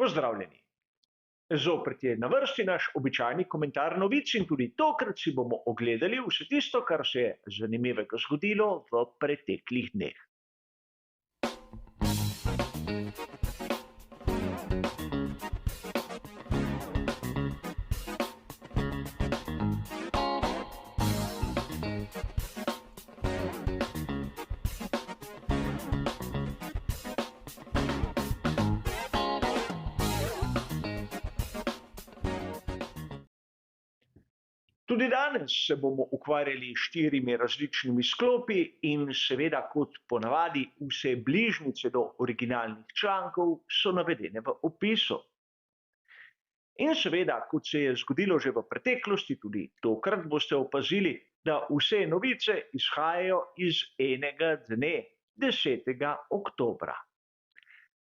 Pozdravljeni. Zopet je na vrsti naš običajni komentar novic in tudi tokrat si bomo ogledali vse tisto, kar se je zanimivega zgodilo v preteklih dneh. Tudi danes se bomo ukvarjali s 4 različnimi sklopi in seveda kot ponavadi vse bližnjice do originalnih člankov so navedene v opisu. In seveda, kot se je zgodilo že v preteklosti, tudi tokrat boste opazili, da vse novice izhajajo iz enega dne, 10. oktobra.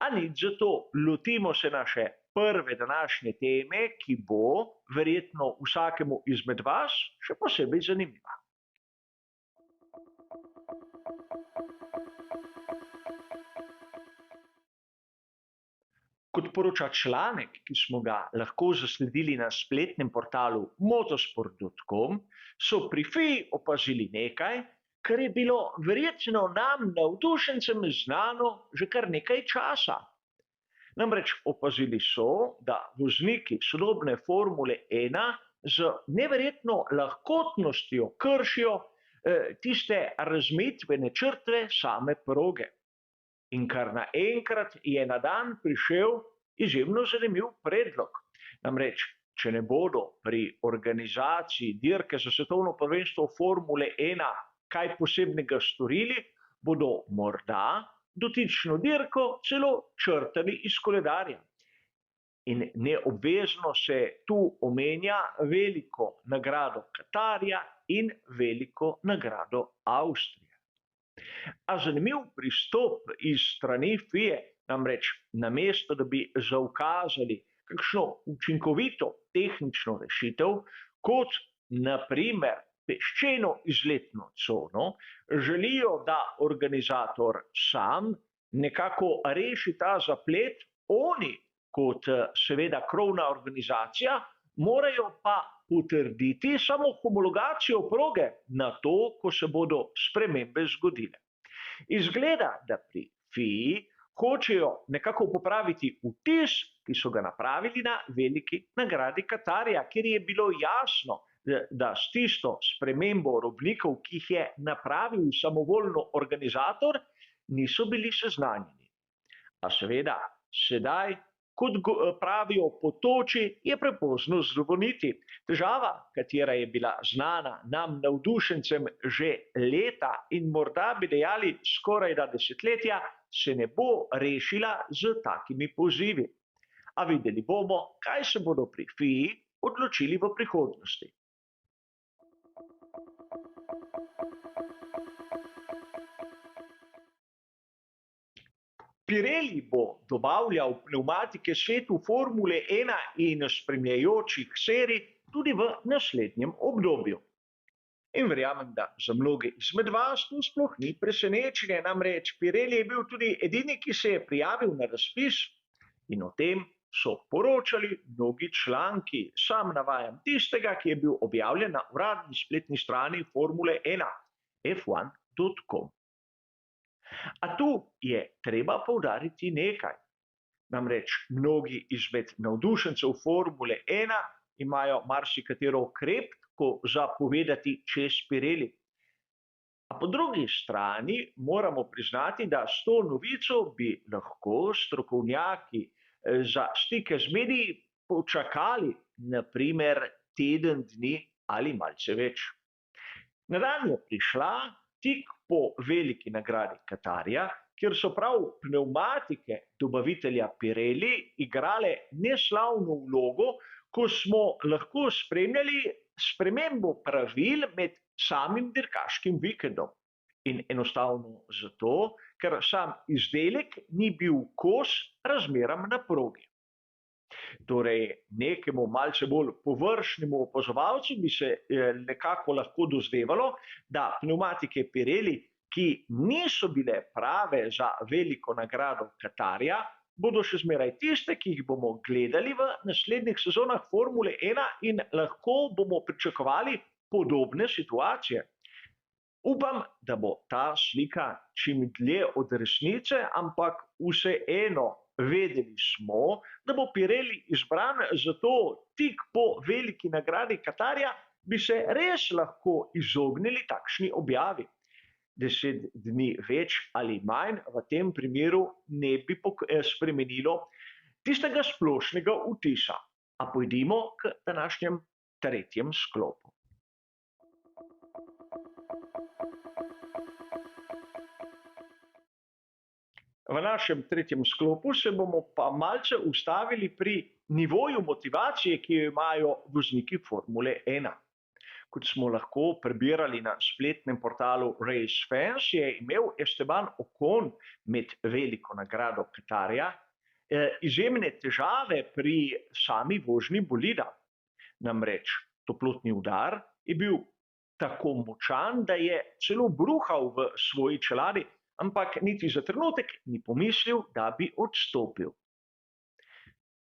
A nič zato, lotimo se naše prve današnje teme, ki bo verjetno vsakemu izmed vas še posebej zanimiva. Kot poroča članek, ki smo ga lahko zasledili na spletnem portalu motosport.com, so pri FII opazili nekaj, kar je bilo verjetno nam navdušencem znano že kar nekaj časa. Namreč opazili so, da vozniki sodobne Formule 1 z neverjetno lahkotnostjo kršijo tiste razmejitvene črte same proge. In kar naenkrat je na dan prišel izjemno zanimiv predlog. Namreč, če ne bodo pri organizaciji dirke za svetovno prvenstvo Formule 1 kaj posebnega storili, bodo morda dotično dirko celo črtali iz koledarja. In neobvezno se tu omenja veliko nagrado Katarja in veliko nagrado Avstrije. A zanimiv pristop iz strani FIE, namreč namesto, da bi zaukazali kakšno učinkovito tehnično rešitev, kot na primer peščeno izletno cono, želijo, da organizator sam nekako reši ta zaplet, oni kot seveda krovna organizacija morajo pa potrditi samo homologacijo proge na to, ko se bodo spremembe zgodile. Izgleda, da pri FII hočejo nekako popraviti vtis, ki so ga napravili na veliki nagradi Katarja, kjer je bilo jasno, da s tisto spremembo robnikov, ki jih je napravil samovoljno organizator, niso bili seznanjeni. A seveda, sedaj, kot pravijo potoči, je prepozno zvoniti. Težava, katera je bila znana nam navdušencem že leta in morda bi dejali skorajda desetletja, se ne bo rešila z takimi pozivi. A videli bomo, kaj se bodo pri FII odločili v prihodnosti. Pirelli bo dobavljal pnevmatike svetu Formule 1 in spremljajočih serij tudi v naslednjem obdobju. In verjamem, da za mnoge izmed vas to sploh ni presenečenje, namreč Pirelli je bil tudi edini, ki se je prijavil na razpis in o tem so poročali mnogi članki. Sam navajam tistega, ki je bil objavljen na uradni spletni strani Formule 1, f1.com. A tu je treba poudariti nekaj. Namreč mnogi izmed navdušencev Formule 1 imajo marsikatero krepko za povedati čez Pirelli. A po drugi strani moramo priznati, da s to novico bi lahko strokovnjaki za stike z mediji počakali na primer teden dni ali malce več. Na dan je prišla tik po veliki nagradi Katarja, kjer so prav pnevmatike dobavitelja Pirelli igrale neslavno vlogo, ko smo lahko spremljali spremembo pravil med samim dirkaškim vikendom. In enostavno zato, ker sam izdelek ni bil kos razmeram na progi. Torej, nekemu malce bolj površnemu opazovalcu bi se nekako lahko dozdevalo, da pnevmatike Pirelli, ki niso bile prave za veliko nagrado Katarja, bodo še zmeraj tiste, ki jih bomo gledali v naslednjih sezonah Formule 1 in lahko bomo pričakovali podobne situacije. Upam, da bo ta slika čim dlje od resnice, ampak vseeno vedeli smo, da bo Pirelli izbran, zato tik po veliki nagradi Katarja bi se res lahko izognili takšni objavi. 10 dni več ali manj v tem primeru ne bi spremenilo tistega splošnega vtisa. A pojdimo k današnjem tretjem sklopu. V našem tretjem sklopu se bomo pa malce ustavili pri nivoju motivacije, ki jo imajo vozniki Formule 1. Kot smo lahko prebirali na spletnem portalu RaceFans, je imel Esteban Ocon med veliko nagrado Katarja izjemne težave pri sami vožnji bolida. Namreč toplotni udar je bil tako močan, da je celo bruhal v svoji čeladi, ampak niti za trenutek ni pomislil, da bi odstopil.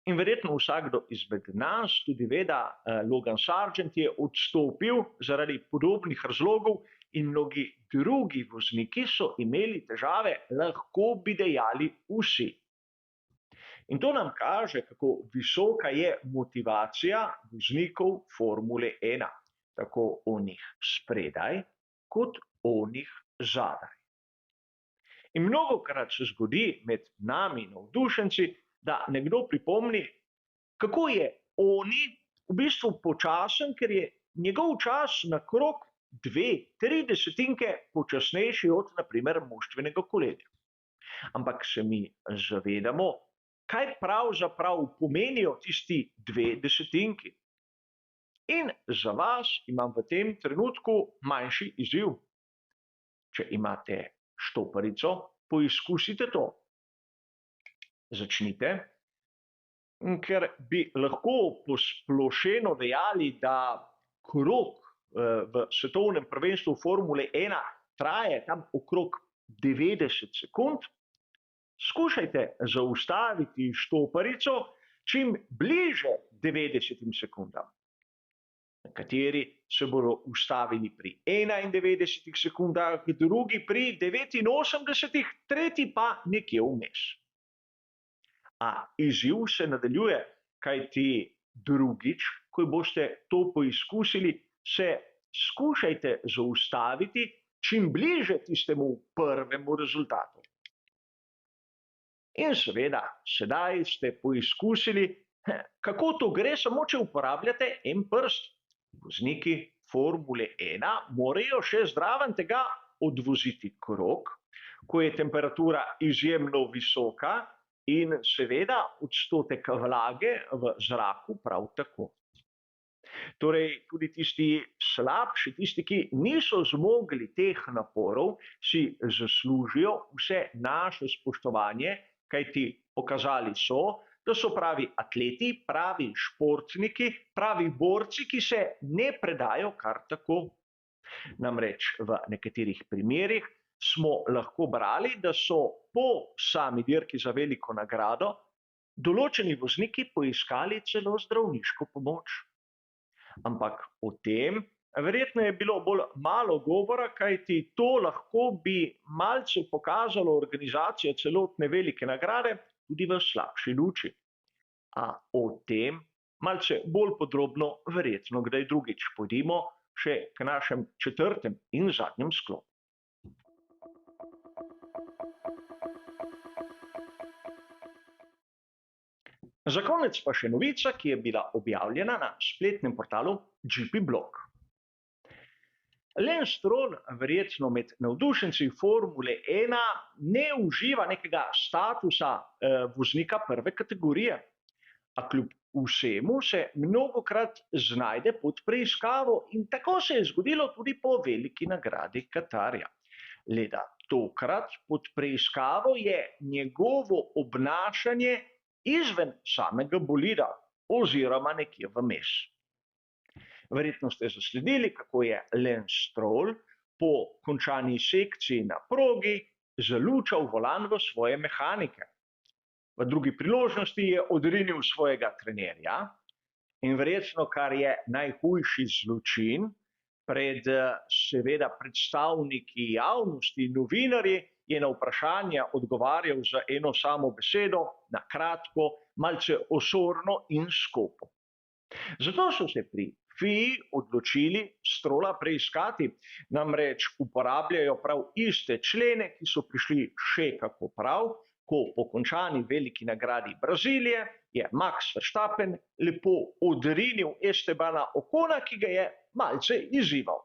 In verjetno vsakdo izmed nas tudi ve, da Logan Sargent je odstopil zaradi podobnih razlogov in mnogi drugi vozniki so imeli težave, lahko bi dejali vsi. In to nam kaže, kako visoka je motivacija voznikov Formule 1, tako onih spredaj, kot onih zadaj. In mnogokrat se zgodi med nami navdušenci, da nekdo pripomni, kako je oni v bistvu počasen, ker je njegov čas na krog 2-3 desetinke počasnejši od, na primer, moštvenega kolega. Ampak se mi zavedamo, kaj pravzaprav pomenijo tisti 2 desetinki. In za vas imam v tem trenutku manjši izziv. Če imate štoparico, poizkusite to. Začnite, ker bi lahko posplošeno dejali, da krog v svetovnem prvenstvu Formule 1 traje tam okrog 90 sekund. Skušajte zaustaviti štoparico čim bliže 90 sekundam. Nekateri se bodo ustavili pri 91 sekundah, drugi pri 89, tretji pa nekje vmes. A izziv se nadaljuje, kajti drugič, ko boste to poizkusili, se skušajte zaustaviti čim bliže tistemu prvemu rezultatu. In seveda, sedaj ste poizkusili, kako to gre, samo če uporabljate en prst. Vozniki Formule 1 morajo še zraven tega odvoziti krog, ko je temperatura izjemno visoka, in seveda odstotek vlage v zraku prav tako. Torej, tudi tisti slabši, tisti, ki niso zmogli teh naporov, si zaslužijo vse naše spoštovanje, kajti pokazali so, da so pravi atleti, pravi športniki, pravi borci, ki se ne predajo kar tako. Namreč v nekaterih primerih smo lahko brali, da so po sami dirki za veliko nagrado določeni vozniki poiskali celo zdravniško pomoč. Ampak o tem verjetno je bilo bolj malo govora, kajti to lahko bi malce pokazalo organizacijo celotne velike nagrade tudi v slabši luči. A o tem malce bolj podrobno verjetno kdaj drugič. Pojdimo še k našem četrtem in zadnjem sklopu. Za konec pa še novica, ki je bila objavljena na spletnem portalu GP Blog. Lance Stroll verjetno med navdušenci Formule 1 ne uživa nekega statusa voznika prve kategorije, a kljub vsemu se mnogokrat znajde pod preiskavo in tako se je zgodilo tudi po veliki nagradi Katarja. Le da tokrat pod preiskavo je njegovo obnašanje izven samega bolida oziroma nekje vmes. Verjetno ste zasledili, kako je Lance Stroll po končani sekciji na progi zalučal volan v svoje mehanike. V drugi priložnosti je odrinil svojega trenerja in verjetno, kar je najhujši zločin, pred seveda predstavniki javnosti, novinarji, je na vprašanja odgovarjal z eno samo besedo, na kratko, malce osorno in skopo. Zato so se pri FII odločili Strola preiskati, namreč uporabljajo prav iste člene, ki so prišli še kako prav, ko po končani veliki nagradi Brazilije je Max Verstappen lepo odrinil Estebana Ocona, ki ga je malce izzival.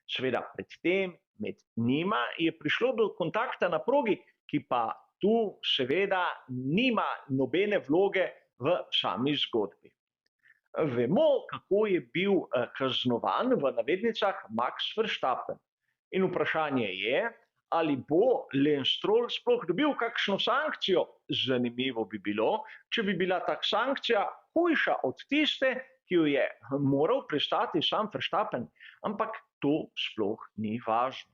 Seveda predtem med njima je prišlo do kontakta na progi, ki pa tu seveda nima nobene vloge v sami zgodbi. Vemo, kako je bil kaznovan v navednicah Max Verstappen. In vprašanje je, ali bo Lance Stroll sploh dobil kakšno sankcijo. Zanimivo bi bilo, če bi bila ta sankcija hujša od tiste, ki jo je moral prestati sam Verstappen, ampak to sploh ni važno.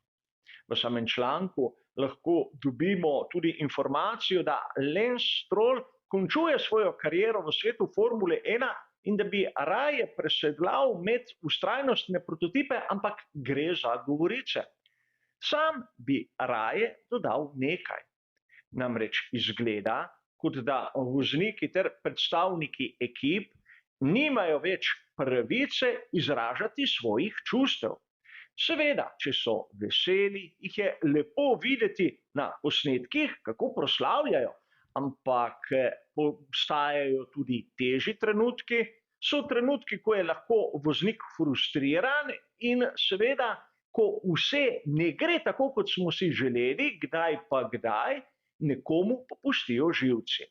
V samem članku lahko dobimo tudi informacijo, da Lance Stroll končuje svojo kariero v svetu Formule 1 in da bi raje presedlal med vztrajnostne prototipe, ampak gre za govorice. Sam bi raje dodal nekaj. Namreč izgleda, kot da vozniki ter predstavniki ekip nimajo več pravice izražati svojih čustev. Seveda, če so veseli, jih je lepo videti na posnetkih, kako proslavljajo, ampak obstajajo tudi težji trenutki, so trenutki, ko je lahko voznik frustriran in seveda, ko vse ne gre tako, kot smo si želeli, kdaj pa kdaj, nekomu popustijo živci.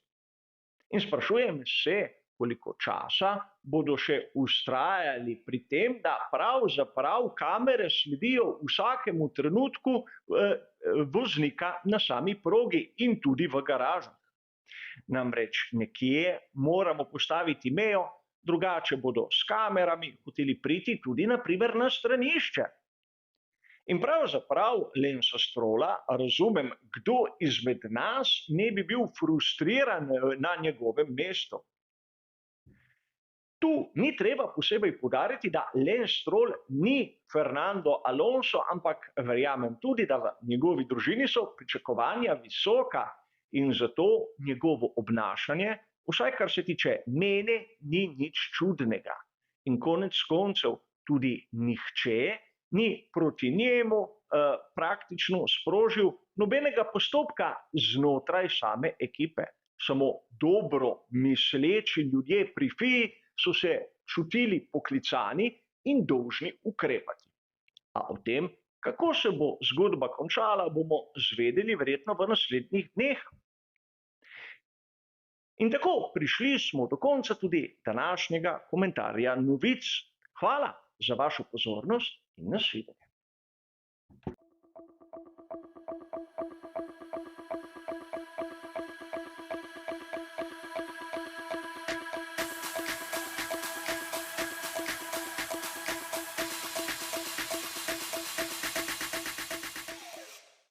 In sprašujem se, koliko časa bodo še vztrajali pri tem, da pravzaprav kamere sledijo vsakemu trenutku voznika na sami progi in tudi v garažah. Namreč nekje moramo postaviti mejo, drugače bodo s kamerami hoteli priti tudi na primer na stranišče. In pravzaprav Lancea Strolla razumem, kdo izmed nas ne bi bil frustriran na njegovem mestu. Tu ni treba posebej poudariti, da Lance Stroll ni Fernando Alonso, ampak verjamem tudi, da v njegovi družini so pričakovanja visoka in zato njegovo obnašanje, vsaj kar se tiče mene, ni nič čudnega. In konec koncev tudi nihče ni proti njemu praktično sprožil nobenega postopka znotraj same ekipe. Samo dobro misleči ljudje pri FII so se čutili poklicani in dolžni ukrepati. A o tem, kako se bo zgodba končala, bomo zvedeli verjetno v naslednjih dneh. In tako prišli smo do konca tudi današnjega komentarja novic. Hvala za vašo pozornost in nasvidenje.